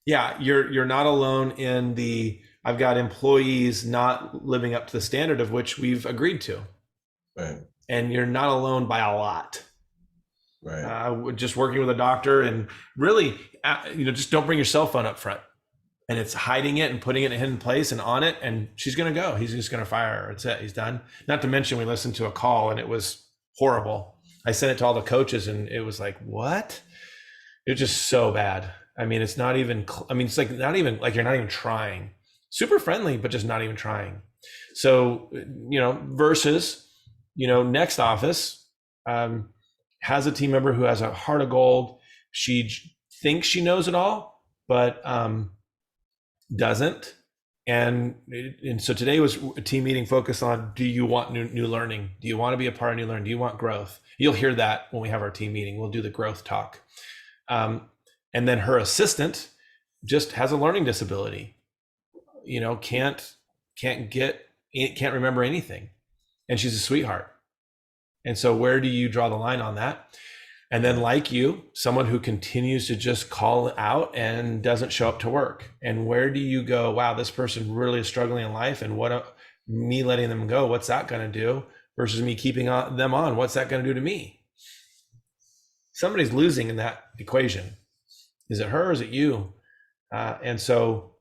Yeah, you're not alone in the I've got employees not living up to the standard of which we've agreed to. Right. And you're not alone by a lot. Right. Just working with a doctor and really, just don't bring your cell phone up front. And it's hiding it and putting it in a hidden place and on it. And she's going to go. He's just going to fire her. That's it. He's done. Not to mention, we listened to a call and it was horrible. I sent it to all the coaches and it was like, what? It was just so bad. I mean, it's not even, it's like not even like you're not even trying. Super friendly, but just not even trying. So, versus, next office has a team member who has a heart of gold. She thinks she knows it all, but doesn't. And so today was a team meeting focused on, do you want new learning? Do you want to be a part of new learning? Do you want growth? You'll hear that when we have our team meeting. We'll do the growth talk. And then her assistant just has a learning disability, can't remember anything. And she's a sweetheart. And so where do you draw the line on that? And then like you, someone who continues to just call out and doesn't show up to work. And where do you go, wow, this person really is struggling in life, and me letting them go, what's that going to do? Versus me keeping them on, what's that going to do to me? Somebody's losing in that equation. Is it her or is it you? And so,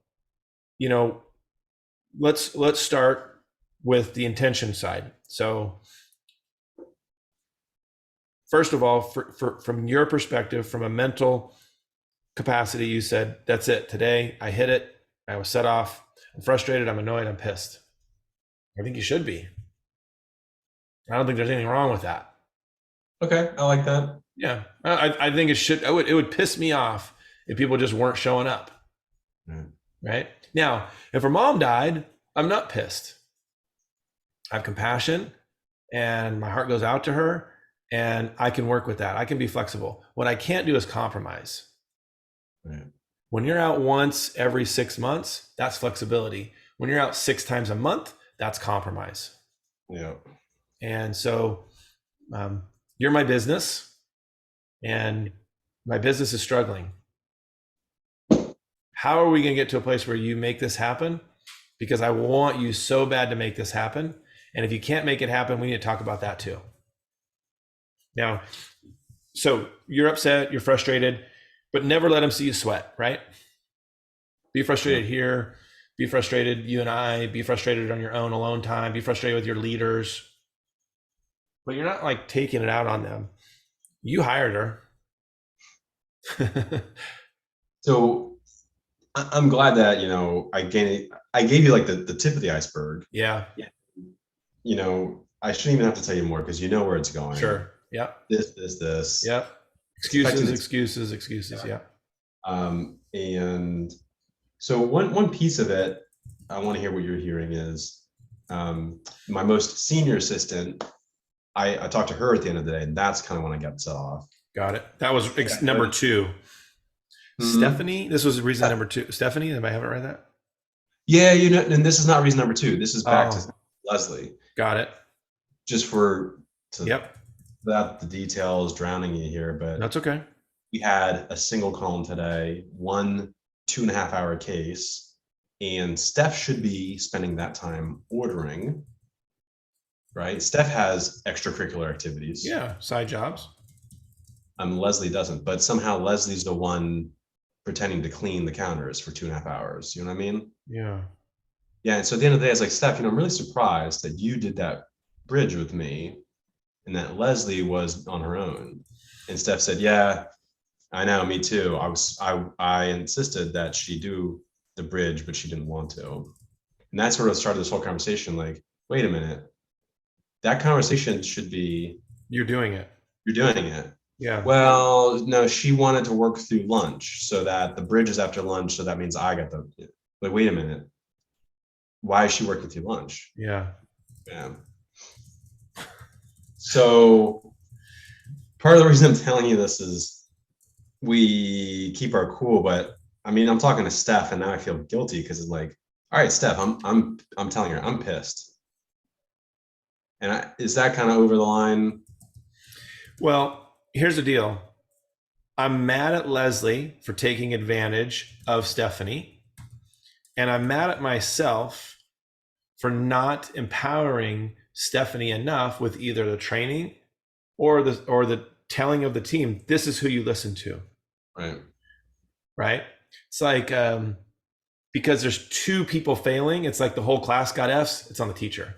let's start with the intention side. So first of all, from your perspective, from a mental capacity, you said, that's it. Today, I hit it. I was set off. I'm frustrated. I'm annoyed. I'm pissed. I think you should be. I don't think there's anything wrong with that. Okay, I like that. Yeah, I think it should. It would piss me off if people just weren't showing up. Right now, if her mom died, I'm not pissed. I have compassion, and my heart goes out to her. And I can work with that. I can be flexible. What I can't do is compromise. Right. When you're out once every 6 months, that's flexibility. When you're out 6 times a month, that's compromise. Yeah. And so you're my business, and my business is struggling. How are we going to get to a place where you make this happen? Because I want you so bad to make this happen. And if you can't make it happen, we need to talk about that too. Now, so you're upset, you're frustrated, but never let them see you sweat, right? Be frustrated here, be frustrated, you and I, be frustrated on your own alone time, be frustrated with your leaders, but you're not like taking it out on them. You hired her. So I'm glad that, I gave you like the tip of the iceberg. Yeah. I shouldn't even have to tell you more because you know where it's going. Sure. Yep. This. Yep. Excuses. Yeah. And so one piece of it, I want to hear what you're hearing is my most senior assistant. I talked to her at the end of the day, and that's kind of when I got set off. Got it. That was number 2. Mm-hmm. Stephanie, this was reason number 2. Stephanie, did I have it right? That? Yeah, and this is not reason number 2. This is back to Leslie. Got it. Just yep. That the details drowning you here, but that's okay. We had a single column today, 1 2.5 hour case, and Steph should be spending that time ordering, right? Steph has extracurricular activities. Yeah, side jobs. Leslie doesn't, but somehow Leslie's the one pretending to clean the counters for 2.5 hours. You know what I mean? Yeah. Yeah, and so at the end of the day, I was like, Steph, I'm really surprised that you did that bridge with me and that Leslie was on her own. And Steph said, yeah, I know, me too. I insisted that she do the bridge, but she didn't want to. And that sort of started this whole conversation. Like, wait a minute, that conversation should be, you're doing it. Yeah. Well, no, she wanted to work through lunch so that the bridge is after lunch. So that means I got like, wait a minute. Why is she working through lunch? Yeah. So part of the reason I'm telling you this is we keep our cool, but I mean, I'm talking to Steph and now I feel guilty because it's like, all right, Steph, I'm telling her I'm pissed. And is that kind of over the line? Well, here's the deal. I'm mad at Leslie for taking advantage of Stephanie. And I'm mad at myself for not empowering Stephanie enough with either the training or the telling of the team, this is who you listen to. Right. Right. It's like, because there's two people failing, it's like the whole class got F's, it's on the teacher.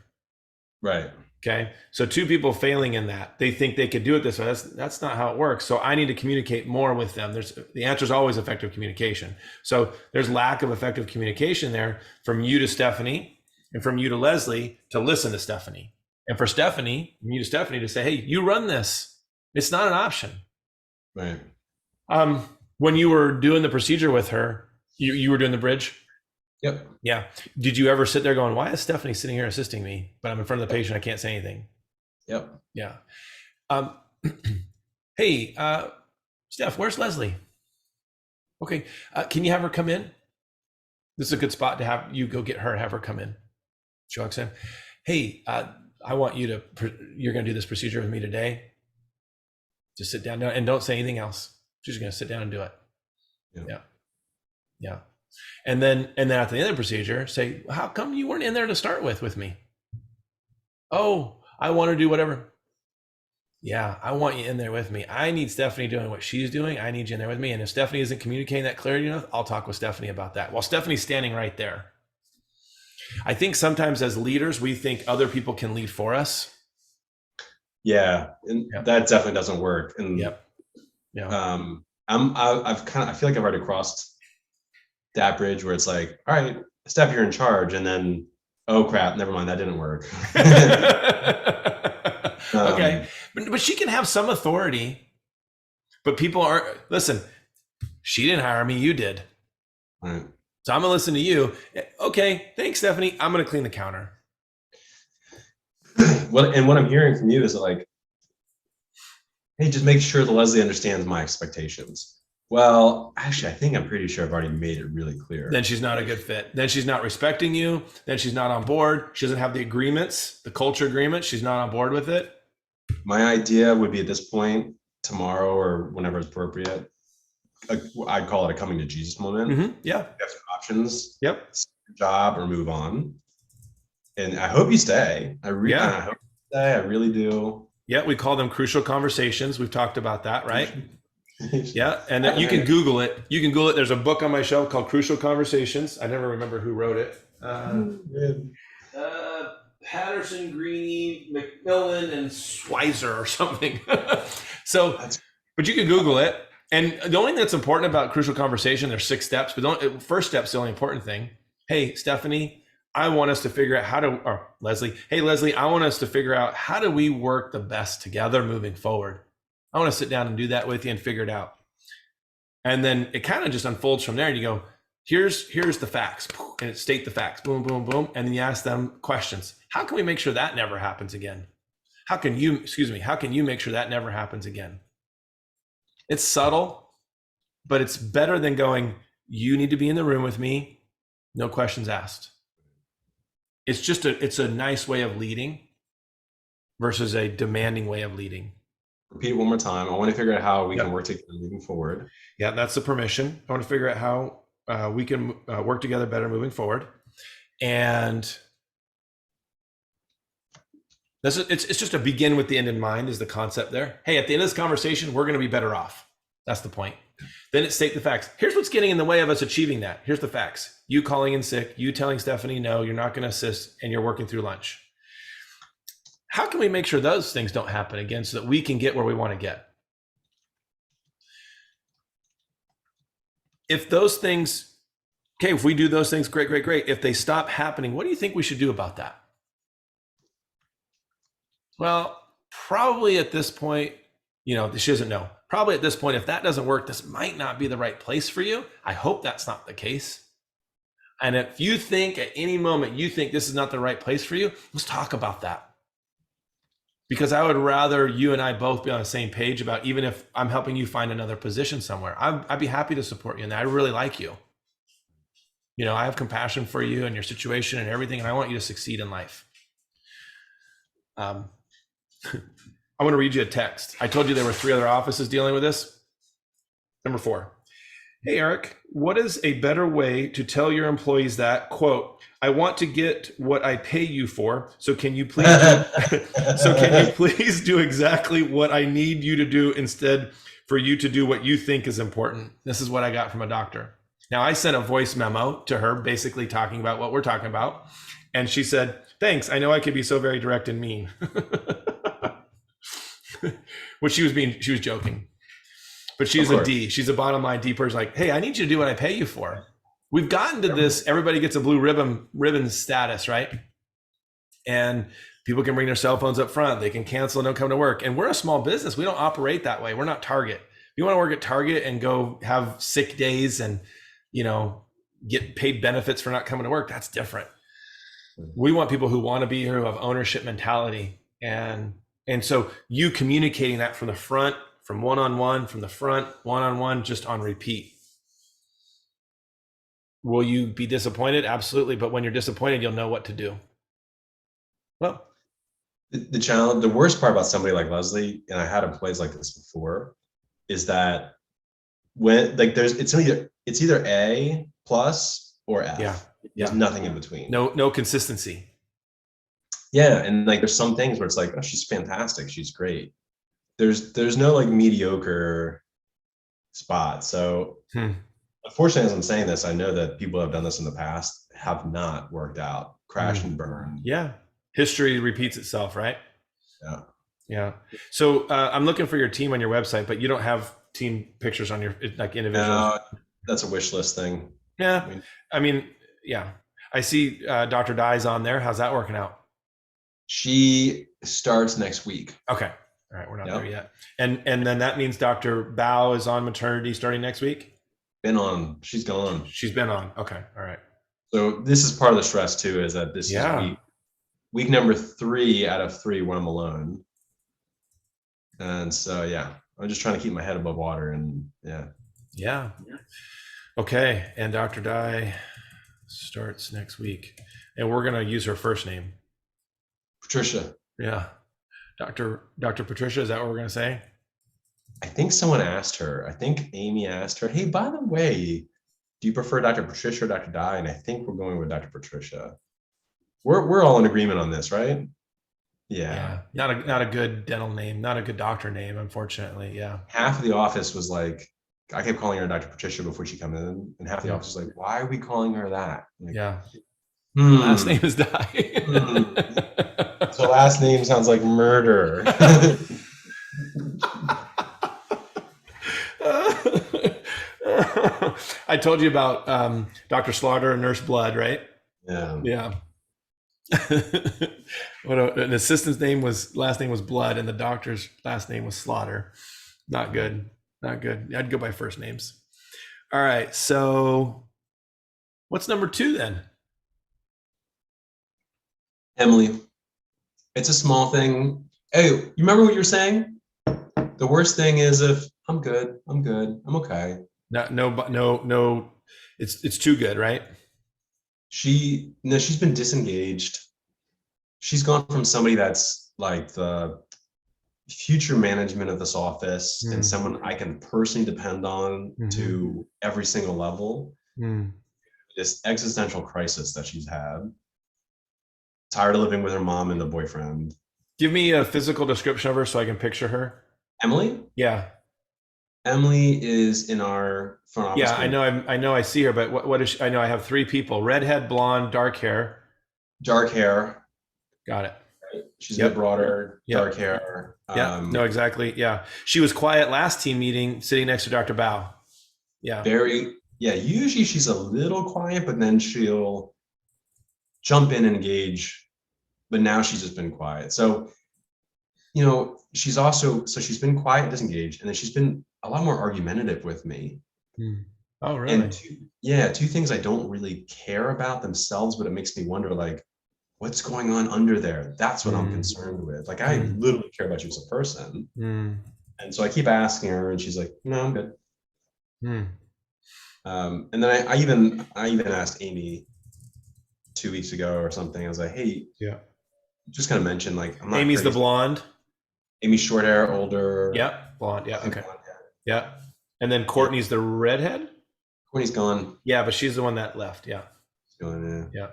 Right. Okay. So two people failing in that, they think they could do it this way. That's not how it works. So I need to communicate more with them. The answer is always effective communication. So there's lack of effective communication there from you to Stephanie and from you to Leslie to listen to Stephanie. And for Stephanie, from you to Stephanie to say, hey, you run this. It's not an option. Right. When you were doing the procedure with her, you were doing the bridge? Yep. Yeah. Did you ever sit there going, why is Stephanie sitting here assisting me, but I'm in front of the patient, I can't say anything? Yep. Yeah. Hey, Steph, where's Leslie? Okay. Can you have her come in? This is a good spot to have you go get her, have her come in. She walks in. Hey, I want you're going to do this procedure with me today. Just sit down and don't say anything else. She's going to sit down and do it. Yeah. Yeah. And then at the end of the procedure, say, how come you weren't in there to start with me? Oh, I want to do whatever. Yeah, I want you in there with me. I need Stephanie doing what she's doing. I need you in there with me. And if Stephanie isn't communicating that clearly enough, I'll talk with Stephanie about that. While Stephanie's standing right there. I think sometimes as leaders, we think other people can lead for us. Yeah, and that definitely doesn't work. And I feel like I've already crossed that bridge where it's like, all right, Steph, you're in charge, and then, oh crap, never mind, that didn't work. Okay, but she can have some authority, but people aren't. Listen, she didn't hire me, you did. Right. So I'm gonna listen to you. Okay, thanks, Stephanie. I'm gonna clean the counter. What I'm hearing from you is like, hey, just make sure that Leslie understands my expectations. Well, actually, I think I'm pretty sure I've already made it really clear. Then she's not a good fit. Then she's not respecting you. Then she's not on board. She doesn't have the agreements, the culture agreement. She's not on board with it. My idea would be at this point, tomorrow or whenever it's appropriate, I'd call it a coming to Jesus moment. Mm-hmm. Yeah. You have some options. Yep. Job or move on. And I hope you stay. I hope you stay. I really do. Yeah. We call them crucial conversations. We've talked about that, right? Yeah. And you can Google it. There's a book on my shelf called Crucial Conversations. I never remember who wrote it. Patterson, Greene, McMillan, and Schweizer or something. But you can Google it. And the only thing that's important about crucial conversation, there's 6 steps, but the first step's the only important thing. Hey, Stephanie, I want us to figure out Leslie, hey, Leslie, I want us to figure out how do we work the best together moving forward. I want to sit down and do that with you and figure it out. And then it kind of just unfolds from there. And you go, here's the facts, and it state the facts, boom, boom, boom. And then you ask them questions. How can we make sure that never happens again? How can you make sure that never happens again? It's subtle, but it's better than going, you need to be in the room with me, no questions asked. It's a nice way of leading versus a demanding way of leading. Repeat it one more time. I want to figure out how we can work together moving forward. Yeah, that's the permission. I want to figure out how we can work together better moving forward. And it's just a begin with the end in mind is the concept there. Hey, at the end of this conversation, we're going to be better off. That's the point. Then it state the facts. Here's what's getting in the way of us achieving that. Here's the facts. You calling in sick, you telling Stephanie, no, you're not going to assist, and you're working through lunch. How can we make sure those things don't happen again so that we can get where we want to get? If those things, if we do those things, great. If they stop happening, what do you think we should do about that? Well, probably at this point, she doesn't know. Probably at this point, if that doesn't work, this might not be the right place for you. I hope that's not the case. And if you think at any moment you think this is not the right place for you, let's talk about that. Because I would rather you and I both be on the same page about, even if I'm helping you find another position somewhere, I'd be happy to support you in that. I really like you. I have compassion for you and your situation and everything, and I want you to succeed in life. I want to read you a text. I told you there were 3 other offices dealing with this. Number 4. Hey, Eric, what is a better way to tell your employees that, quote, I want to get what I pay you for, so can you please do exactly what I need you to do instead for you to do what you think is important? This is what I got from a doctor. Now, I sent a voice memo to her basically talking about what we're talking about. And she said, thanks, I know I could be so very direct and mean. Which she was joking. But she's a D. She's a bottom line D person. Like, hey, I need you to do what I pay you for. We've gotten to this. Everybody gets a blue ribbon status, right? And people can bring their cell phones up front. They can cancel and don't come to work. And we're a small business. We don't operate that way. We're not Target. If you want to work at Target and go have sick days and, get paid benefits for not coming to work, that's different. We want people who want to be here, who have ownership mentality. And so you communicating that from the front, from one-on-one, from the front, one-on-one, just on repeat. Will you be disappointed? Absolutely. But when you're disappointed, you'll know what to do. Well, the challenge, the worst part about somebody like Leslie, and I had employees like this before, is that when it's either A plus or F. Yeah. There's nothing in between. No consistency. Yeah. And there's some things where it's like, oh, she's fantastic. She's great. There's no mediocre spot. So unfortunately, as I'm saying this, I know that people have done this in the past have not worked out, crash and burn. Yeah. History repeats itself, right? Yeah. Yeah. So I'm looking for your team on your website, but you don't have team pictures on your individuals. That's a wish list thing. Yeah. I mean, yeah. I see Dr. Dye's on there. How's that working out? She starts next week. Okay. All right, we're not there yet. And then that means Dr. Bao is on maternity starting next week? Been on. She's gone. She's been on. Okay. All right. So this is part of the stress too, is that this is week number 3 out of 3 when I'm alone. And so, I'm just trying to keep my head above water and Yeah. Okay. And Dr. Dye starts next week. And we're going to use her first name. Patricia. Yeah. Dr. Patricia, is that what we're going to say? I think someone asked her. I think Amy asked her, hey, by the way, do you prefer Dr. Patricia or Dr. Dye? And I think we're going with Dr. Patricia. We're all in agreement on this, right? Yeah. Not a good dental name, not a good doctor name, unfortunately. Yeah. Half of the office was like, I kept calling her Dr. Patricia before she came in, and half the office was like, why are we calling her that? Like, last name is Dye. So last name sounds like murder. I told you about Dr. Slaughter and Nurse Blood, right? Yeah. An assistant's last name was Blood, and the doctor's last name was Slaughter. Not good. I'd go by first names. All right. So what's number 2 then? Emily. It's a small thing. Hey, you remember what you were saying? The worst thing is if I'm good, I'm okay. No. It's too good, right? She's been disengaged. She's gone from somebody that's like the future management of this office and someone I can personally depend on to every single level. This existential crisis that she's had. Tired of living with her mom and the boyfriend. Give me a physical description of her so I can picture her. Emily? Yeah. Emily is in our front office. Yeah, I know I see her, but what is she? I know I have 3 people: redhead, blonde, dark hair. Dark hair. Got it. She's a bit broader, dark hair. No, exactly. Yeah. She was quiet last team meeting, sitting next to Dr. Bao. Yeah. Usually she's a little quiet, but then she'll jump in and engage. But now she's just been quiet. So, she's been quiet, disengaged, and then she's been a lot more argumentative with me. Oh, really? And two things I don't really care about themselves, but it makes me wonder, like, what's going on under there? That's what I'm concerned with. Like, I literally care about you as a person. And so I keep asking her, and she's like, no, I'm good. And then I even asked Amy 2 weeks ago or something. I was like, hey, just kind of mentioned, like, I'm not Amy's crazy. the blonde. Amy's short hair, older. Yeah, blonde. Yeah, okay. Blonde hair. Yeah. And then Yeah. Courtney's the redhead. Courtney's gone. Yeah, but she's the one that left. Yeah. She's gone, yeah. Yeah.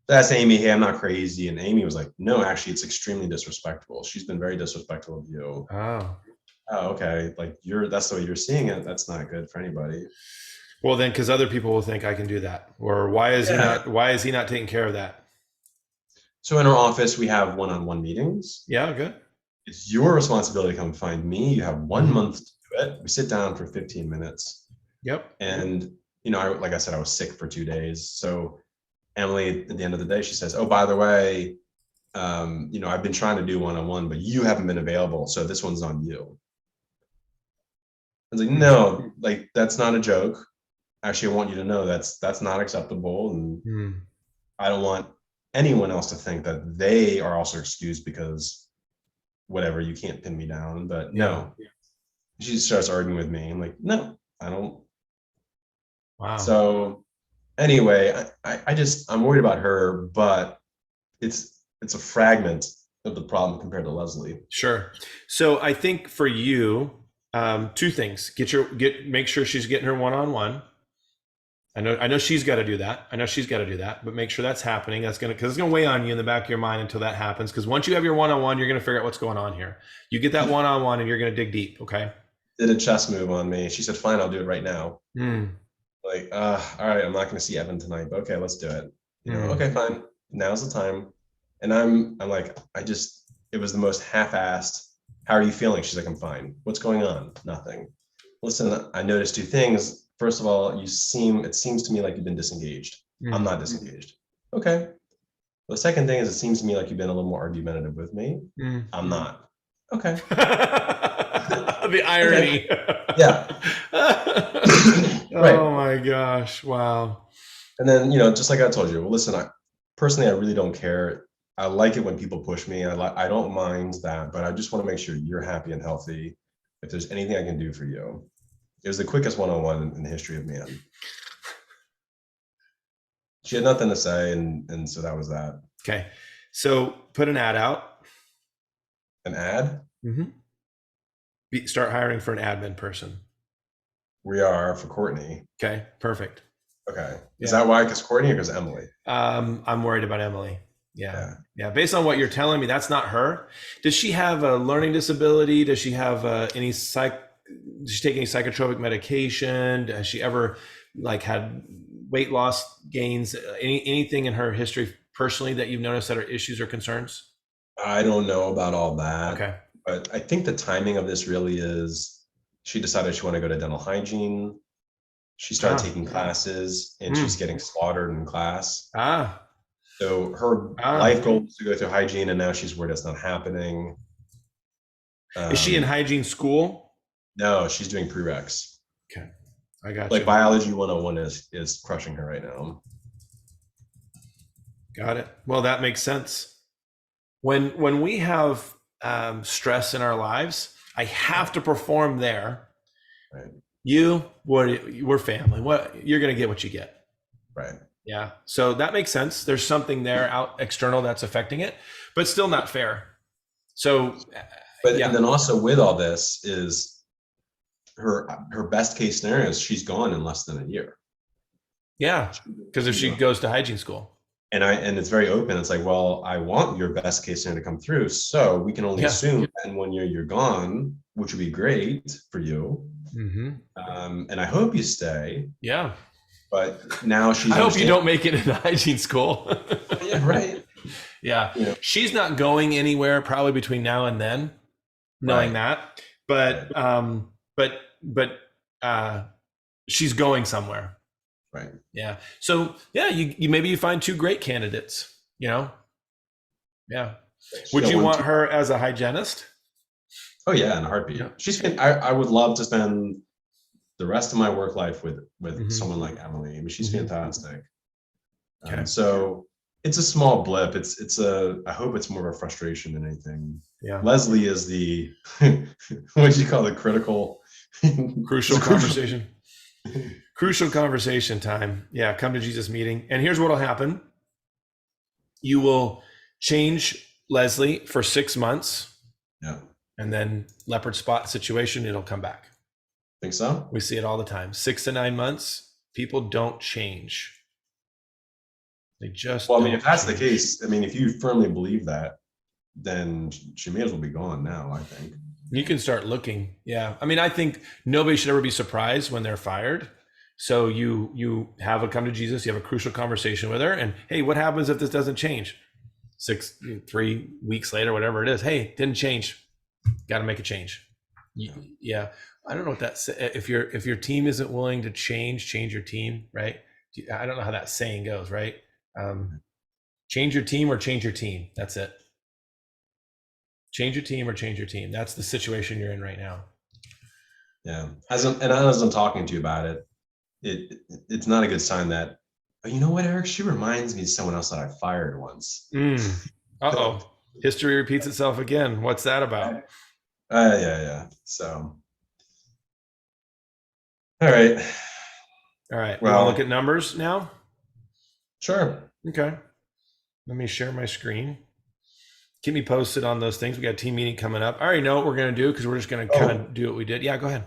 That's Amy. Hey, I'm not crazy. And Amy was like, no, actually, it's extremely disrespectful. She's been very disrespectful of you. Oh. Oh, okay. Like that's the way you're seeing it. That's not good for anybody. Well, then, because other people will think I can do that, or why is he not taking care of that? So in our office, we have one-on-one meetings. Yeah, good. It's your responsibility to come find me. You have 1 month to do it. We sit down for 15 minutes. Yep. And, like I said, I was sick for 2 days. So Emily, at the end of the day, she says, oh, by the way, I've been trying to do one-on-one, but you haven't been available. So this one's on you. I was like, no, like, that's not a joke. Actually, I want you to know that's not acceptable. And I don't want anyone else to think that they are also excused because whatever, you can't pin me down. But no, she starts arguing with me. I'm like, no, I don't. Wow. So anyway, I'm worried about her, but it's a fragment of the problem compared to Leslie. Sure. So I think for you, two things: make sure she's getting her one-on-one. I know she's got to do that. But make sure that's happening. Because it's gonna weigh on you in the back of your mind until that happens. Because once you have your one-on-one, you're gonna figure out what's going on here. You get that one-on-one, and you're gonna dig deep. Okay. Did a chess move on me. She said, "Fine, I'll do it right now." Like, all right, I'm not gonna see Evan tonight, but okay, let's do it. Okay, fine. Now's the time. And I'm like, it was the most half-assed. How are you feeling? She's like, I'm fine. What's going on? Nothing. Listen, I noticed two things. First of all, it seems to me like you've been disengaged. I'm not disengaged. Okay. The second thing is, it seems to me like you've been a little more argumentative with me. I'm not. Okay. The irony. Yeah. Right. Oh my gosh. Wow. And then, just like I told you, well, listen, I really don't care. I like it when people push me. I don't mind that, but I just want to make sure you're happy and healthy. If there's anything I can do for you. It was the quickest one-on-one in the history of man. She had nothing to say, and so that was that. Okay. So put an ad out. An ad? Start hiring for an admin person. We are for Courtney. Okay, perfect. Okay. Is that why? Because Courtney or because Emily? I'm worried about Emily. Yeah. Based on what you're telling me, that's not her. Does she have a learning disability? Does she have does she take any psychotropic medication? Has she ever had weight loss gains? Anything in her history personally that you've noticed that are issues or concerns? I don't know about all that. Okay. But I think the timing of this really is she decided she wanted to go to dental hygiene. She started taking classes and she's getting slaughtered in class. So her life goal is to go through hygiene, and now she's worried it's not happening. Is she in hygiene school? No, she's doing prereqs. Okay. I got you. Biology 101 is crushing her right now. Got it. Well, that makes sense. When we have stress in our lives, I have to perform there. Right. We're family. You're going to get what you get. Right. Yeah. So that makes sense. There's something there out external that's affecting it, but still not fair. So, and then also with all this is her best case scenario is she's gone in less than a year. Yeah. Because if she goes to hygiene school. And it's very open. It's like, well, I want your best case scenario to come through. So we can only assume that in 1 year you're gone, which would be great for you. And I hope you stay. Yeah. But now I hope you don't make it into hygiene school. Yeah, right. Yeah. She's not going anywhere probably between now and then, knowing that. But she's going somewhere. Right. Yeah. So you maybe you find two great candidates, Yeah. Would you want her as a hygienist? Oh yeah, in a heartbeat. Yeah. I would love to spend the rest of my work life with someone like Emily. I mean, she's fantastic. Okay. So it's a small blip. I hope it's more of a frustration than anything. Yeah. Leslie is the what do you call it? Crucial conversation. Crucial conversation time. Yeah. Come to Jesus meeting. And here's what'll happen. You will change Leslie for 6 months. Yeah. And then leopard spot situation, it'll come back. Think so? We see it all the time. 6 to 9 months, people don't change. They just Well, I mean, don't if that's the change. case, I mean, if you firmly believe that, then she may as well be gone now, I think. You can start looking. Yeah. I mean, I think nobody should ever be surprised when they're fired. So you have a come to Jesus, you have a crucial conversation with her, and hey, what happens if this doesn't change? 3 weeks later, whatever it is, hey, didn't change. Got to make a change. Yeah. I don't know what that's, if your team isn't willing to change your team, right? I don't know how that saying goes, right? Change your team or change your team. That's it. Change your team or change your team. That's the situation you're in right now. Yeah. As I'm talking to you about it, it's not a good sign that, oh, you know what, Eric? She reminds me of someone else that I fired once. Uh-oh. History repeats itself again. What's that about? Yeah. So, all right. All right. Well, You want to look at numbers now? sure. Okay. Let me share my screen. Keep me posted on those things. We got a team meeting coming up. I already know what we're going to do because we're just going to kind of do what we did. Yeah, go ahead.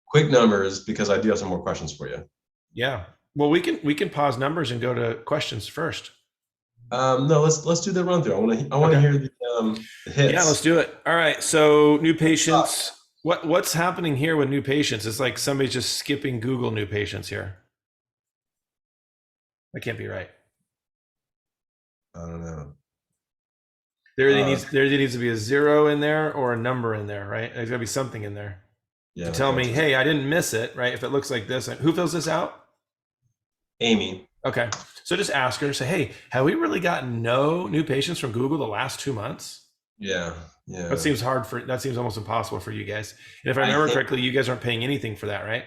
Quick numbers, because I do have some more questions for you. Yeah. Well, we can pause numbers and go to questions first. No, let's do the run through. I want to hear the hits. Yeah, let's do it. All right. So new patients. What's happening here with new patients? It's like somebody's just skipping Google new patients here. That can't be right. I don't know. There either needs to be a 0 in there or a number in there, right? There's got to be something in there to tell me, hey, I didn't miss it, right? If it looks like this, who fills this out? Amy. Okay. So just ask her, say, hey, have we really gotten no new patients from Google the last 2 months? Yeah. That seems almost impossible for you guys. And if I remember correctly, you guys aren't paying anything for that, right?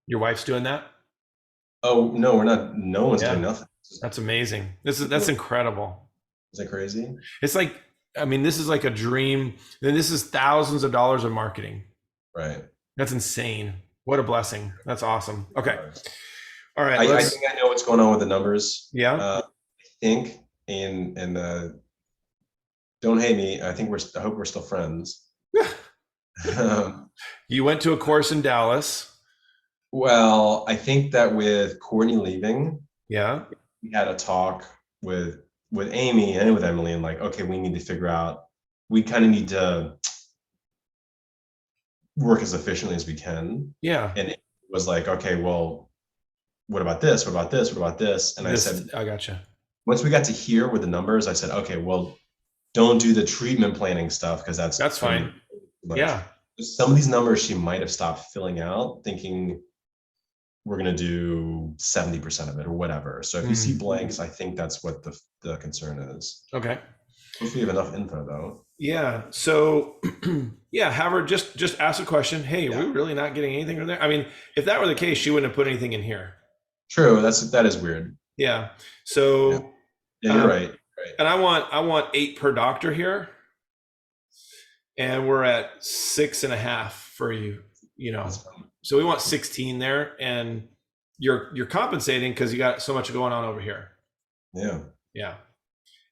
Your wife's doing that? Oh, no, we're not. No one's doing nothing. That's amazing. That's incredible. Is that crazy? It's like, I mean, this is like a dream. Then this is thousands of dollars of marketing. Right. That's insane. What a blessing. That's awesome. Okay. All right. I think I know what's going on with the numbers. Yeah. I think, and don't hate me. I hope we're still friends. You went to a course in Dallas. Well, I think that with Courtney leaving, yeah, we had a talk with Amy and with Emily, and like, okay, we need to figure out, we kind of need to work as efficiently as we can. Yeah. And it was like, okay, well, what about this? What about this? What about this? And I said, I gotcha. Once we got to here with the numbers, I said, okay, well, don't do the treatment planning stuff because that's fine. Yeah. Some of these numbers she might have stopped filling out, thinking we're going to do 70% of it or whatever. So if you see blanks, I think that's what the concern is. Okay. Hopefully you have enough info though. Yeah. So yeah, have her just ask a question. Hey, are we really not getting anything from there? I mean, if that were the case, she wouldn't have put anything in here. True. That is weird. Yeah. So yeah, you're right. And I want 8 per doctor here. And we're at 6.5 for you, so we want 16 there, and you're compensating because you got so much going on over here. Yeah.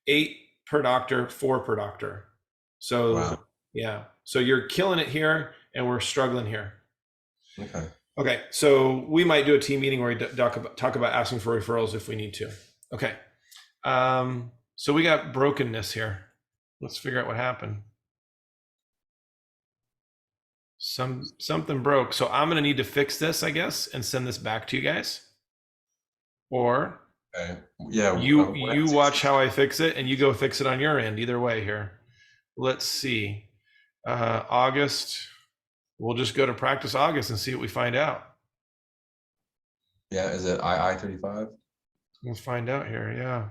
8 per doctor, 4 per doctor. So wow. Yeah. So you're killing it here and we're struggling here. Okay. So we might do a team meeting where we talk about asking for referrals if we need to. Okay. So we got brokenness here. Let's figure out what happened. Something broke. So I'm going to need to fix this, I guess, and send this back to you guys. Or you watch how I fix it and you go fix it on your end. Either way here. Let's see. August. We'll just go to practice August and see what we find out. Yeah. Is it I-35? We'll find out here. Yeah.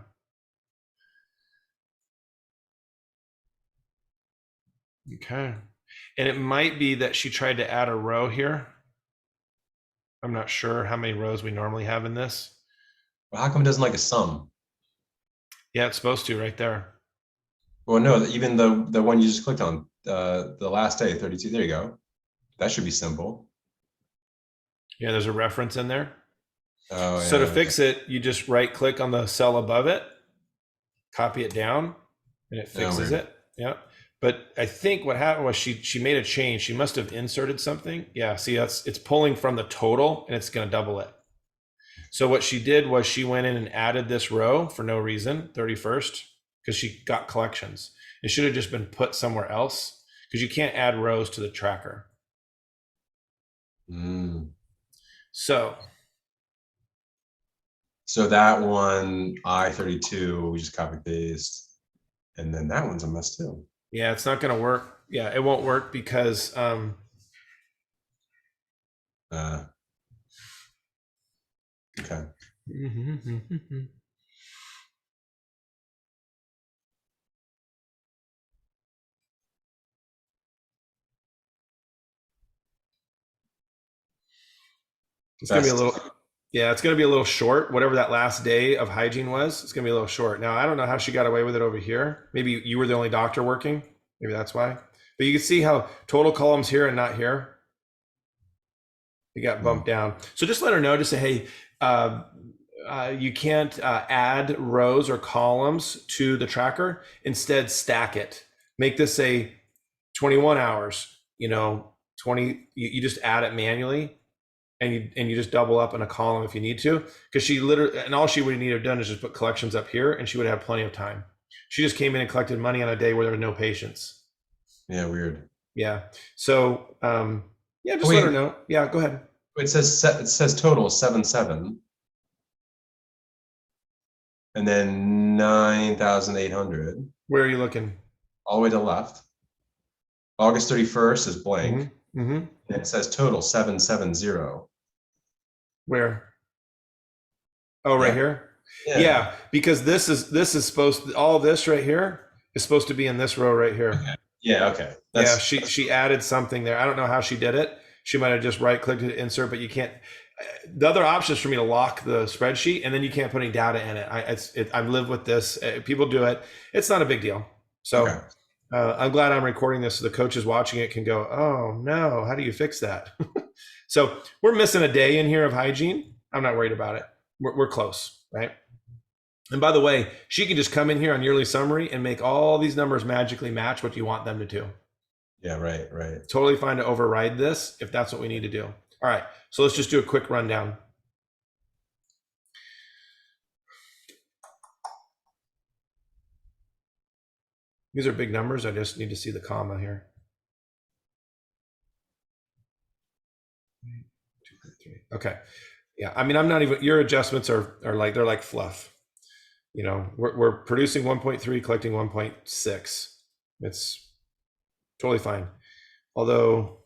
Okay. And it might be that she tried to add a row here. I'm not sure how many rows we normally have in this. Well, how come it doesn't like a sum? Yeah, it's supposed to right there. Well, no, even the one you just clicked on, the last day, 32, there you go. That should be simple. Yeah, there's a reference in there. Oh, so to fix it, you just right click on the cell above it, copy it down, and it fixes it. Yeah. But I think what happened was she made a change. She must have inserted something. Yeah, see, it's pulling from the total and it's going to double it. So what she did was she went in and added this row for no reason, 31st, because she got collections. It should have just been put somewhere else because you can't add rows to the tracker. So that one, I-32, we just copy paste. And then that one's a mess too. yeah, it's not going to work. Yeah, it won't work because okay. it's going to be a little, yeah, it's going to be a little short. Whatever that last day of hygiene was, it's going to be a little short. Now, I don't know how she got away with it over here. Maybe you were the only doctor working. Maybe that's why. But you can see how total columns here and not here. It got bumped down. So just let her know to say, hey, you can't add rows or columns to the tracker. Instead, stack it. Make this say 21 hours, 20, you just add it manually. And you just double up in a column if you need to, because she literally, and all she would need to have done is just put collections up here, and she would have plenty of time. She just came in and collected money on a day where there were no patients. Yeah, weird. Yeah. So yeah, just let her know. Yeah, go ahead. It says total 7,700, and then 9,800. Where are you looking? All the way to the left. August 31st is blank. And it says total 770. Where? Oh, right here. Yeah, because this is supposed to, all this right here is supposed to be in this row right here. Okay. Yeah. Okay. Yeah. She added something there. I don't know how she did it. She might have just right clicked it, insert, but you can't. The other option is for me to lock the spreadsheet, and then you can't put any data in it. I've lived with this. People do it. It's not a big deal. So okay. I'm glad I'm recording this so the coaches watching it can go, oh no, how do you fix that? So we're missing a day in here of hygiene. I'm not worried about it. We're close, right? And by the way, she can just come in here on yearly summary and make all these numbers magically match what you want them to do. Yeah, right. Totally fine to override this if that's what we need to do. All right, so let's just do a quick rundown. These are big numbers. I just need to see the comma here. 2.3. Okay. Yeah. I mean, I'm not even, your adjustments are like, they're like fluff. We're producing 1.3, collecting 1.6. It's totally fine. Although,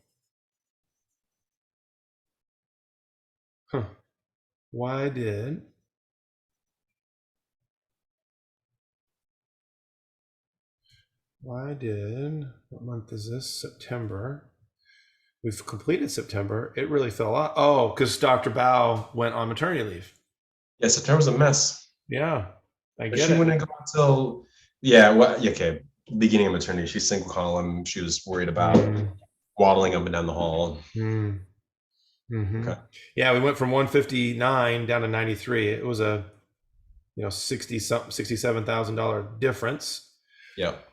why did what month is this? September. We've completed September. It really fell off. Oh, because Dr. Bao went on maternity leave. Yeah, September's a mess. Yeah, I get it. She wouldn't go until, okay, beginning of maternity. She's single column. She was worried about waddling up and down the hall. Okay. Yeah, we went from 159 down to 93. It was a $67,000 difference. Yep.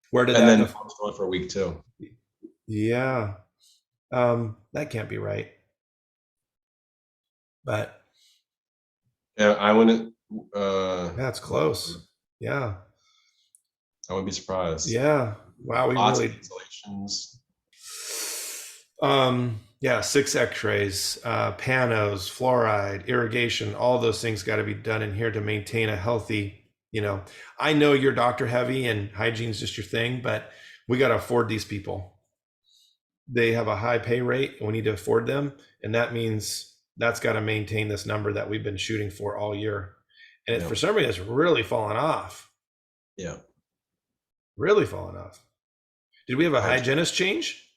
Where did and that? And then going for a week too. Yeah, that can't be right. But yeah, I wouldn't. That's close. Yeah, I wouldn't be surprised. Yeah. Wow. We lots really. Of installations. Yeah, 6 X-rays, panos, fluoride, irrigation, all those things got to be done in here to maintain a healthy, I know you're doctor heavy and hygiene's just your thing, but we got to afford these people. They have a high pay rate and we need to afford them. And that means that's got to maintain this number that we've been shooting for all year. And for some reason, it's really fallen off. Yeah. Really fallen off. Did we have a hygienist change?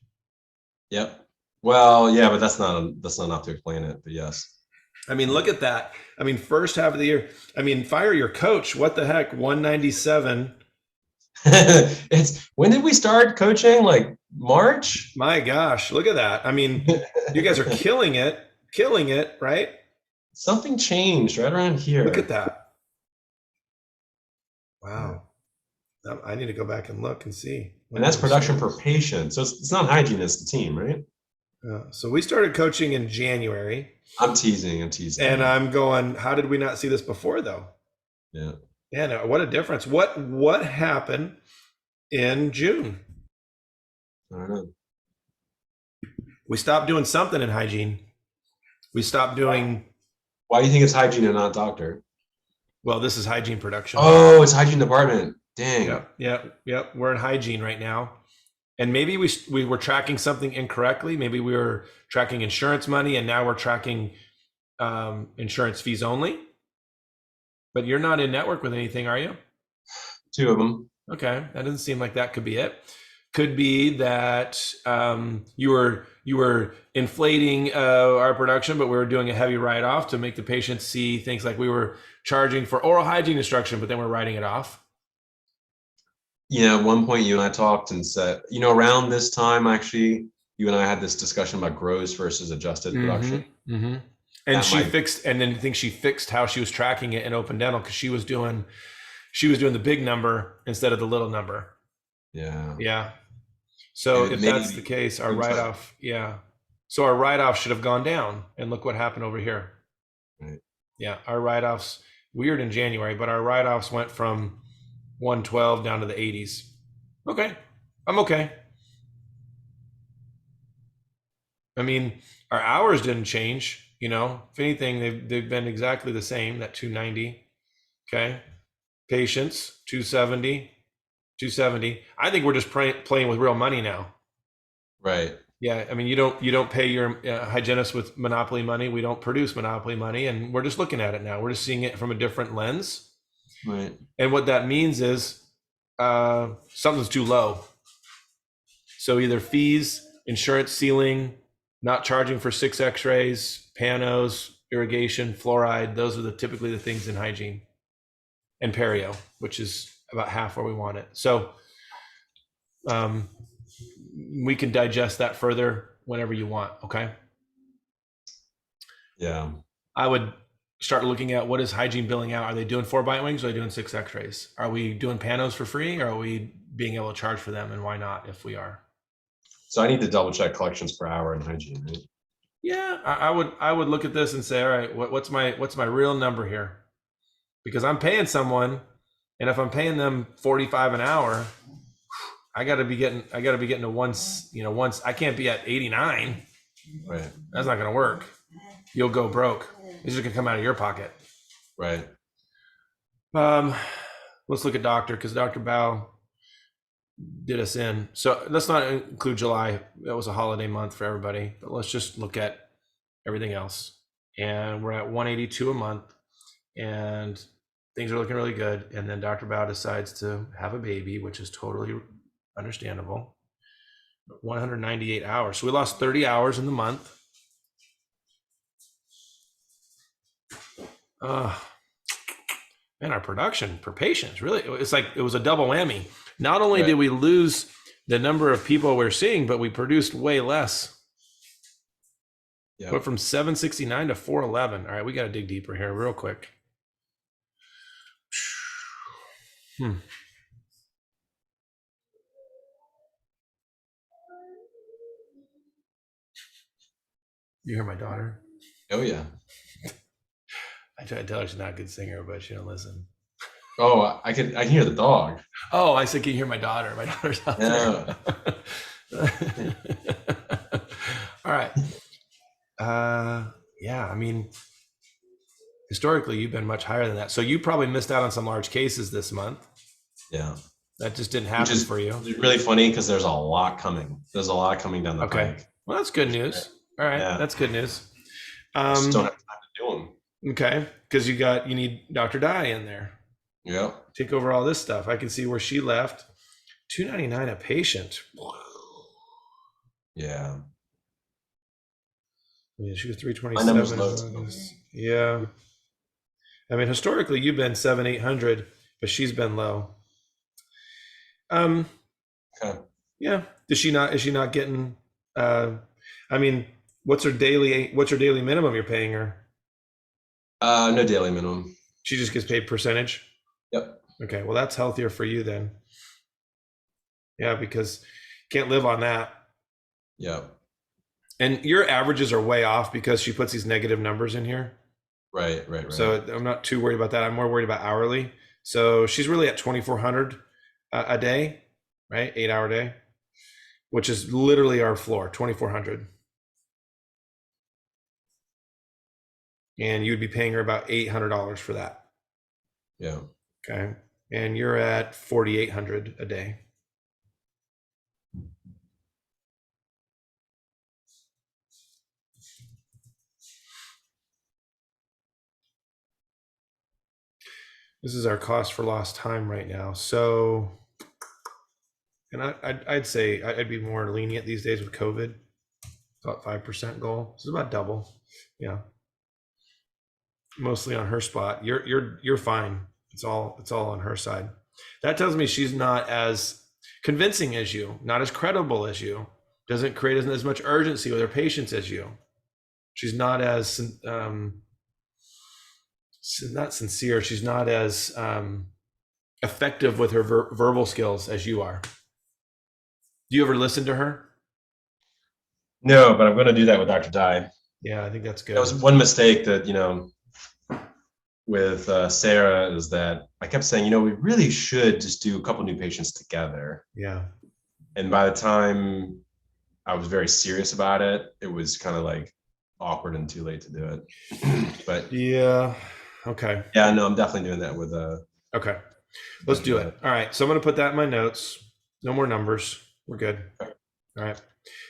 Yep. Well, yeah, but that's not enough to explain it, but yes. I mean, look at that. I mean, first half of the year, fire your coach. What the heck? 197. When did we start coaching? Like March? My gosh, look at that. You guys are killing it, right? Something changed right around here. Look at that. Wow. I need to go back and look and see. And that's production per patient. So it's not hygiene, it's the team, right? So we started coaching in January. I'm teasing. And I'm going, how did we not see this before though? Yeah. Yeah, what a difference. What happened in June? I don't know. We stopped doing something in hygiene. We stopped doing. Why do you think it's hygiene and not doctor? Well, this is hygiene production. Oh, it's hygiene department. Dang. Yep. We're in hygiene right now. And maybe we were tracking something incorrectly. Maybe we were tracking insurance money and now we're tracking insurance fees only. But you're not in network with anything, are you? 2 of them. Okay, that doesn't seem like that could be it. Could be that you were inflating our production, but we were doing a heavy write-off to make the patients see things like we were charging for oral hygiene instruction, but then we're writing it off. Yeah, at one point you and I talked and said, around this time, actually, you and I had this discussion about gross versus adjusted production. Mm-hmm. And I think she fixed how she was tracking it in open dental because she was doing the big number instead of the little number. Yeah. So if that's the case, our write-off, So our write-off should have gone down, and look what happened over here. Right. Yeah, our write-offs, weird in January, but our write-offs went from 112 down to the 80s. Okay, I'm okay. I mean, our hours didn't change. If anything, they've been exactly the same, that 290. Okay. Patients, 270. I think we're just playing with real money now. Right. Yeah. I mean, you don't pay your hygienist with monopoly money. We don't produce monopoly money, and we're just looking at it now. We're just seeing it from a different lens. Right. And what that means is something's too low. So either fees, insurance ceiling, not charging for 6 x-rays, panos, irrigation, fluoride, those are typically the things in hygiene. And perio, which is about half where we want it. So we can digest that further whenever you want, okay? Yeah. I would start looking at what is hygiene billing out. Are they doing 4 bite wings or are they doing 6 x-rays? Are we doing panos for free or are we being able to charge for them, and why not if we are? So I need to double check collections per hour in hygiene, right? Yeah, I would look at this and say, all right, what's my real number here? Because I'm paying someone, and if I'm paying them 45 an hour, I got to be getting to once I can't be at 89. Right. That's not going to work. You'll go broke. It's just going to come out of your pocket. Right. Let's look at doctor, because Dr. Bao did us in. So let's not include July. That was a holiday month for everybody. But let's just look at everything else. And we're at 182 a month, and things are looking really good. And then Dr. Bao decides to have a baby, which is totally understandable. 198 hours. So we lost 30 hours in the month. And our production per patient, really, it's like it was a double whammy. Not only did we lose the number of people we're seeing, but we produced way less. Yeah. Went from 769 to 411. All right, we got to dig deeper here real quick. You hear my daughter? Oh yeah. I try to tell her she's not a good singer, but she don't listen. Oh, I can hear the dog. Oh, I said, can you hear my daughter? My daughter's out there. All right. Yeah, I mean, historically, you've been much higher than that. So you probably missed out on some large cases this month. Yeah. That just didn't happen for you. It's really funny because there's a lot coming. There's a lot coming down the pike. Well, that's good news. All right, that's good news. I just don't have time to do them. Okay, because you need Dr. Dye in there. Yeah. Take over all this stuff. I can see where she left. $299 a patient. Yeah. Yeah, she was 327. My number's low. Yeah. I mean, historically, you've been 700-800, but she's been low. Okay. Yeah. Is she not getting? I mean, what's her daily minimum you're paying her? No daily minimum. She just gets paid percentage. Yep. Okay, well, that's healthier for you then. Yeah, because you can't live on that. Yeah. And your averages are way off because she puts these negative numbers in here. Right. So I'm not too worried about that. I'm more worried about hourly. So she's really at 2,400 a day, right? 8-hour day, which is literally our floor, 2,400. And you'd be paying her about $800 for that. Yeah. Okay. And you're at 4,800 a day. This is our cost for lost time right now. So, and I'd say I'd be more lenient these days with COVID. About 5% goal. This is about double. Yeah. Mostly on her spot. You're fine. It's all on her side. That tells me she's not as convincing as you, not as credible as you, doesn't create as much urgency with her patients as you. She's not as not sincere. She's not as effective with her verbal skills as you are. Do you ever listen to her? No, but I'm going to do that with Dr. Dye. Yeah, I think that's good. That was one mistake that, with Sarah, is that I kept saying, we really should just do a couple new patients together. Yeah. And by the time I was very serious about it, it was kind of like awkward and too late to do it. But yeah. Okay. Yeah, no, I'm definitely doing that with okay. Let's do it. All right. So I'm going to put that in my notes. No more numbers. We're good. All right.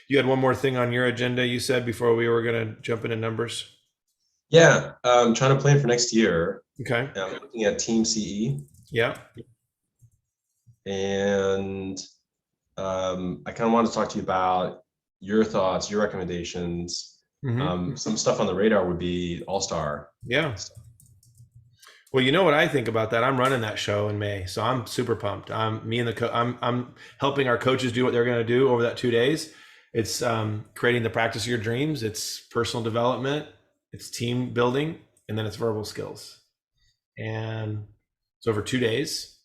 You had one more thing on your agenda, you said, before we were going to jump into numbers? Yeah, I'm trying to plan for next year. Okay. I'm looking at Team CE. Yeah. And I kind of wanted to talk to you about your thoughts, your recommendations. Some stuff on the radar would be All-Star. Yeah. Well, you know what I think about that? I'm running that show in May, so I'm super pumped. I'm helping our coaches do what they're going to do over that 2 days. It's creating the practice of your dreams. It's personal development. It's team building, and then it's verbal skills. And it's over 2 days.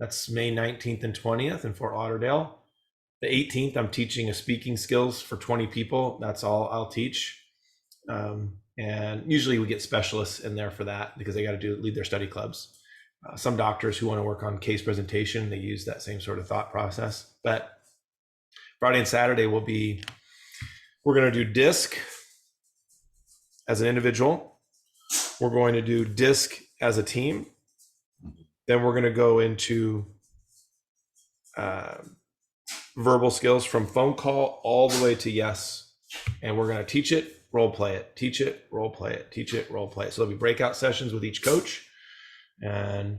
That's May 19th and 20th in Fort Lauderdale. The 18th, I'm teaching a speaking skills for 20 people. That's all I'll teach. And usually we get specialists in there for that because they got to lead their study clubs. Some doctors who want to work on case presentation, they use that same sort of thought process. But Friday and Saturday we're going to do DISC as an individual. We're going to do DISC as a team. Then we're going to go into verbal skills from phone call all the way to yes. And we're going to teach it, role play it, teach it, role play it, teach it, role play it. So there'll be breakout sessions with each coach. And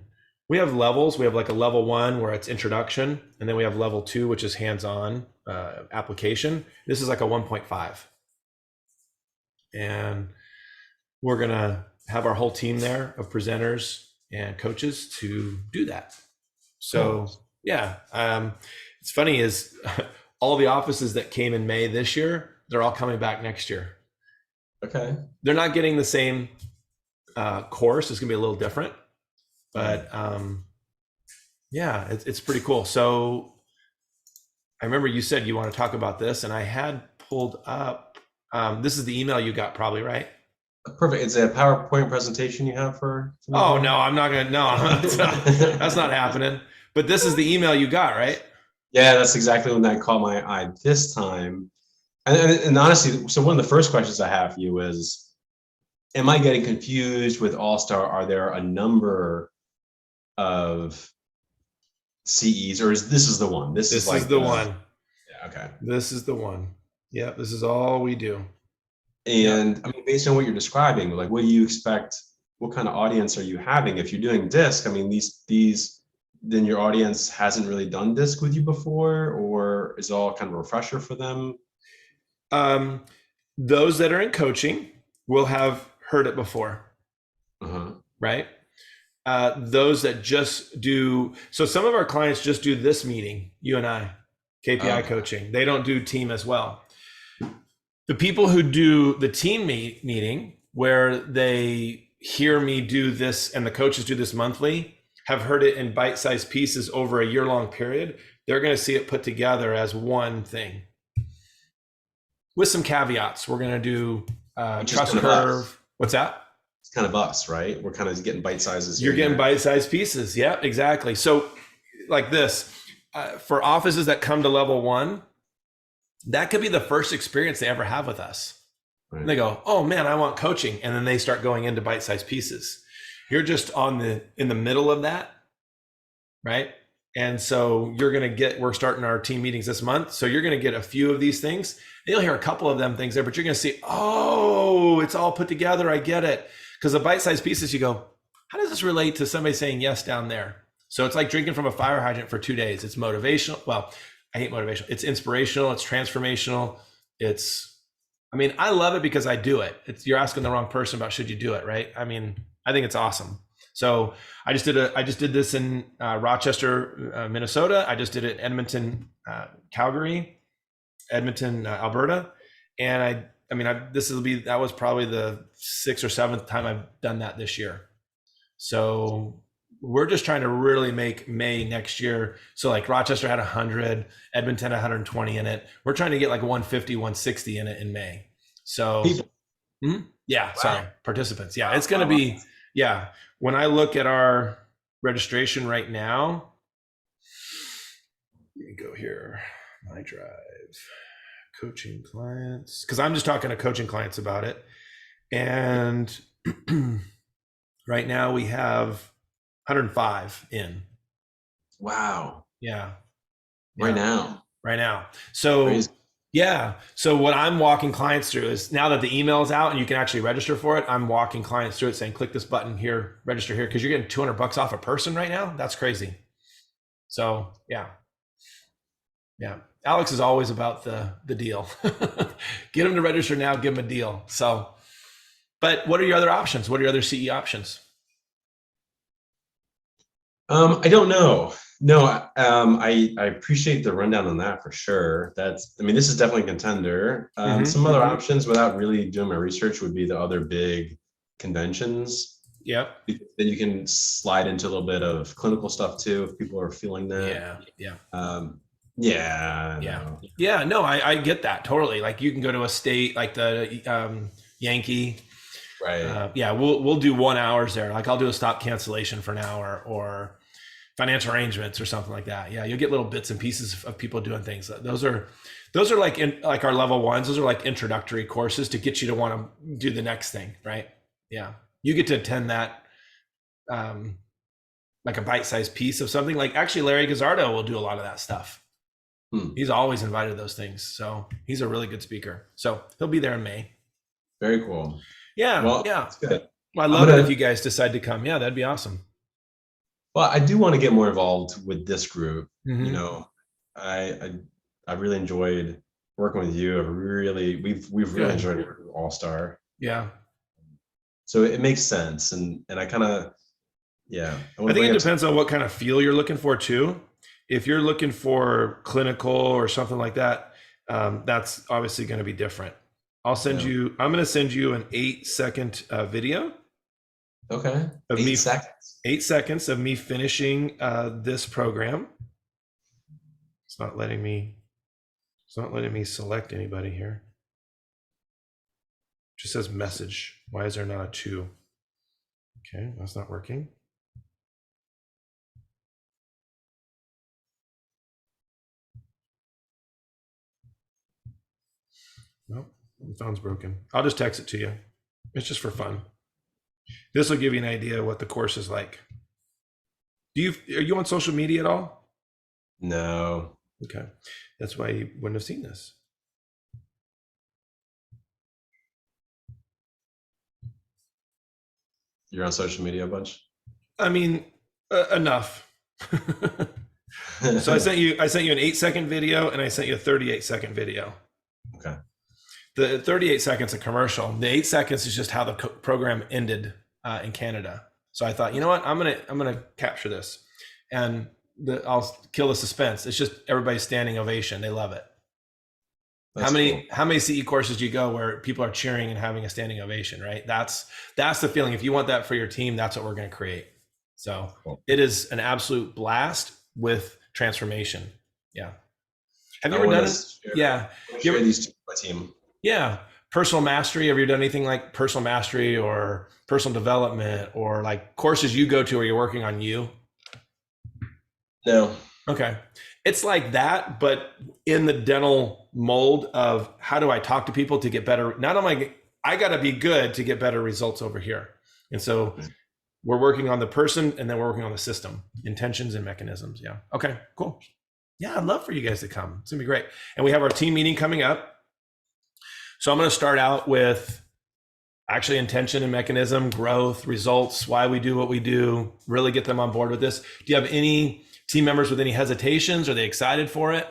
we have levels. We have like a level 1 where it's introduction. And then we have level 2, which is hands-on application. This is like a 1.5. And we're going to have our whole team there of presenters and coaches to do that. So yeah, it's funny is all the offices that came in May this year, they're all coming back next year. Okay. They're not getting the same course. It's gonna be a little different, but yeah, it's pretty cool. So I remember you said you want to talk about this, and I had pulled up, this is the email you got probably, right? Perfect. It's a PowerPoint presentation you have for me? Oh, no, I'm not gonna, no, that's not happening. But this is the email you got, right? Yeah, that's exactly when that caught my eye this time. And honestly, so one of the first questions I have for you is, am I getting confused with All-Star? Are there a number of CEs, or is this the one? This is the one. Yeah, okay. This is the one. Yeah, this is all we do. And I mean, based on what you're describing, like, what do you expect? What kind of audience are you having? If you're doing DISC, I mean, these, then your audience hasn't really done DISC with you before, or is it all kind of a refresher for them? Those that are in coaching will have heard it before, right? Those that just do, so some of our clients just do this meeting, you and I, KPI coaching. They don't do team as well. The people who do the team meeting where they hear me do this and the coaches do this monthly have heard it in bite-sized pieces over a year-long period, they're going to see it put together as one thing with some caveats. We're going to do trust curve. What's that? It's kind of us, right? We're kind of getting bite sizes. You're getting bite-sized pieces. Yeah, exactly. So like this, for offices that come to level 1, that could be the first experience they ever have with us. Right. And they go, oh man, I want coaching. And then they start going into bite-sized pieces. You're just in the middle of that, right? And so we're starting our team meetings this month. So you're going to get a few of these things. You'll hear a couple of them things there, but you're going to see, oh, it's all put together. I get it. Because the bite-sized pieces, you go, how does this relate to somebody saying yes down there? So it's like drinking from a fire hydrant for 2 days. It's motivational. Well, I hate motivational. It's inspirational. It's transformational. I love it because I do it. You're asking the wrong person about should you do it, right? I think it's awesome. So I just did this in Rochester, Minnesota. I just did it in Edmonton, Calgary, Edmonton, Alberta. And that was probably the 6th or 7th time I've done that this year. So we're just trying to really make May next year. So like Rochester had 100, Edmonton 120 in it. We're trying to get like 150, 160 in it in May. So yeah, wow. Sorry, participants. Yeah, it's going to be, yeah. When I look at our registration right now, let me go here, my drive, coaching clients, because I'm just talking to coaching clients about it. And right now we have 105 in. Wow. Yeah. Right now. So crazy. Yeah. So what I'm walking clients through is now that the email is out and you can actually register for it, I'm walking clients through it saying, click this button here, register here, because you're getting $200 off a person right now. That's crazy. So yeah. Alex is always about the deal. Get them to register now, give them a deal. So, but what are your other options? What are your other CE options? I don't know. No, I appreciate the rundown on that for sure. This is definitely a contender. Some other options without really doing my research would be the other big conventions. Yep. Then you can slide into a little bit of clinical stuff too, if people are feeling that. Yeah. No, I get that totally. Like you can go to a state like the Yankee. Right. We'll do 1 hour there. Like I'll do a stop cancellation for an hour or financial arrangements or something like that. Yeah, you'll get little bits and pieces of people doing things. Those are like our level 1s. Those are like introductory courses to get you to want to do the next thing, right? Yeah, you get to attend that like a bite-sized piece of something. Like actually, Larry Gazzardo will do a lot of that stuff. He's always invited those things, so he's a really good speaker. So he'll be there in May. Very cool. Yeah, well, yeah. That's good. Well, I love it if you guys decide to come. Yeah, that'd be awesome. Well, I do want to get more involved with this group. You know, I really enjoyed working with you. We've really enjoyed working with All Star. Yeah. So it makes sense, and I kind of, I think it depends on what kind of feel you're looking for too. If you're looking for clinical or something like that, that's obviously going to be different. I'm going to send you an 8-second video. Okay. 8 seconds. 8 seconds of me finishing this program. It's not letting me select anybody here. It just says message. Why is there not a 2? Okay, that's not working. Nope, the phone's broken. I'll just text it to you. It's just for fun. This will give you an idea of what the course is like. Are you on social media at all? No. Okay. That's why you wouldn't have seen this. You're on social media a bunch? Enough. So I sent you an 8-second video and I sent you a 38-second video. Okay. The 38 seconds a commercial. The 8 seconds is just how the program ended in Canada. So I thought, you know what, I'm gonna capture this, and I'll kill the suspense. It's just everybody's standing ovation. They love it. That's how many CE courses do you go where people are cheering and having a standing ovation? Right. That's the feeling. If you want that for your team, that's what we're going to create. So Cool. it is an absolute blast with transformation. Yeah. Have you I ever want done to it? share, Yeah. I want to You share ever, these two with my team. yeah. Personal mastery. Have you done anything like personal mastery or personal development or like courses you go to where you're working on you? No. Okay. It's like that, but in the dental mold of how do I talk to people to get better? Not only I got to be good to get better results over here. And so we're working on the person and then we're working on the system, intentions and mechanisms. Yeah. Okay, cool. Yeah, I'd love for you guys to come. It's gonna be great. And we have our team meeting coming up. So I'm going to start out with actually intention and mechanism, growth, results, why we do what we do, really get them on board with this. Do you have any team members with any hesitations? Are they excited for it?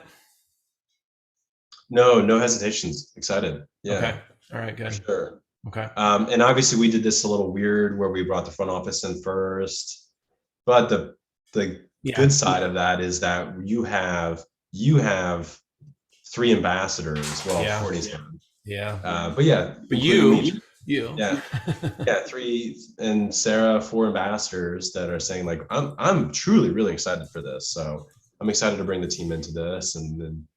No, no hesitations. Excited. Yeah. Okay. All right, good. For sure. Okay. And obviously we did this a little weird where we brought the front office in first, but the good side of that is that you have 3 ambassadors. Well, Yeah. 40's done. Yeah. But yeah, But you, you. yeah, 3 and Sarah, 4 ambassadors that are saying like, I'm truly really excited for this. So I'm excited to bring the team into this. And then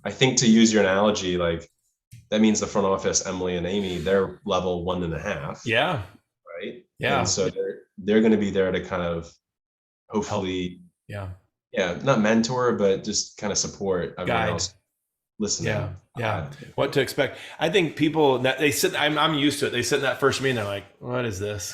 I think, to use your analogy, like that means the front office, Emily and Amy, they're level 1.5. Yeah. Right. Yeah. And so they're going to be there to kind of hopefully, yeah, not mentor, but just kind of support everyone guide. else listening. Yeah. What to expect. I think people that they sit, I'm used to it. They sit in that first meeting, they're like, what is this?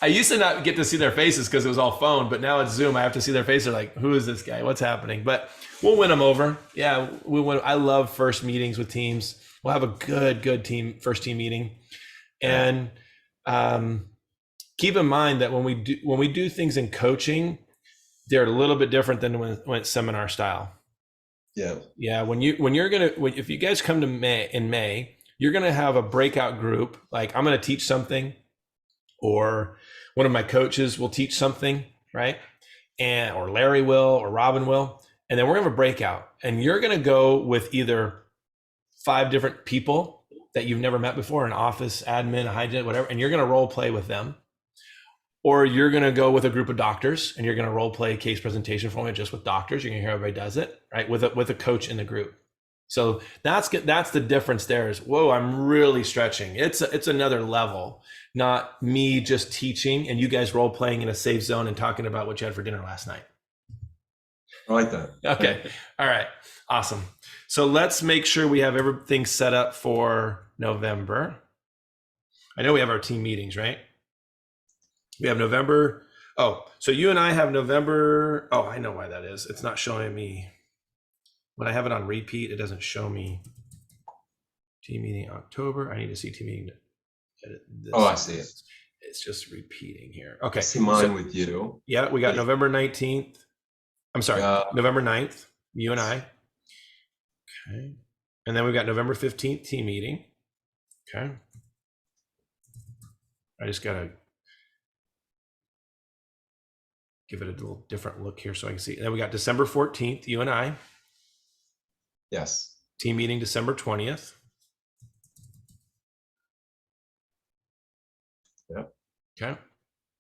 I used to not get to see their faces because it was all phone, but now it's Zoom. I have to see their face. They're like, who is this guy? What's happening? But we'll win them over. Yeah. We win. I love first meetings with teams. We'll have a good first team meeting. And keep in mind that when we do things in coaching, they're a little bit different than when it's seminar style. Yeah. If you guys come to May, you're going to have a breakout group. Like I'm going to teach something, or one of my coaches will teach something, right? Or Larry will, or Robin will. And then we're going to have a breakout, and you're going to go with either 5 different people that you've never met before, an office admin, a hygienist, whatever. And you're going to role play with them. Or you're going to go with a group of doctors and you're going to role play case presentation format just with doctors. You're going to hear everybody does it, right? With a coach in the group. So that's the difference there is, whoa, I'm really stretching. It's another level, not me just teaching and you guys role playing in a safe zone and talking about what you had for dinner last night. I like that. Okay. All right. Awesome. So let's make sure we have everything set up for November. I know we have our team meetings, right? We have November. Oh, so you and I have November. Oh, I know why that is. It's not showing me. When I have it on repeat, it doesn't show me team meeting October. I need to see team meeting. Oh, I see it. It's just repeating here. Okay. I see mine with you. Yeah, we got November 19th. I'm sorry, November 9th, you and I. Okay. And then we've got November 15th team meeting. Okay. I just got to give it a little different look here so I can see. And then we got December 14th, you and I. Yes. Team meeting December 20th. Yep. Okay.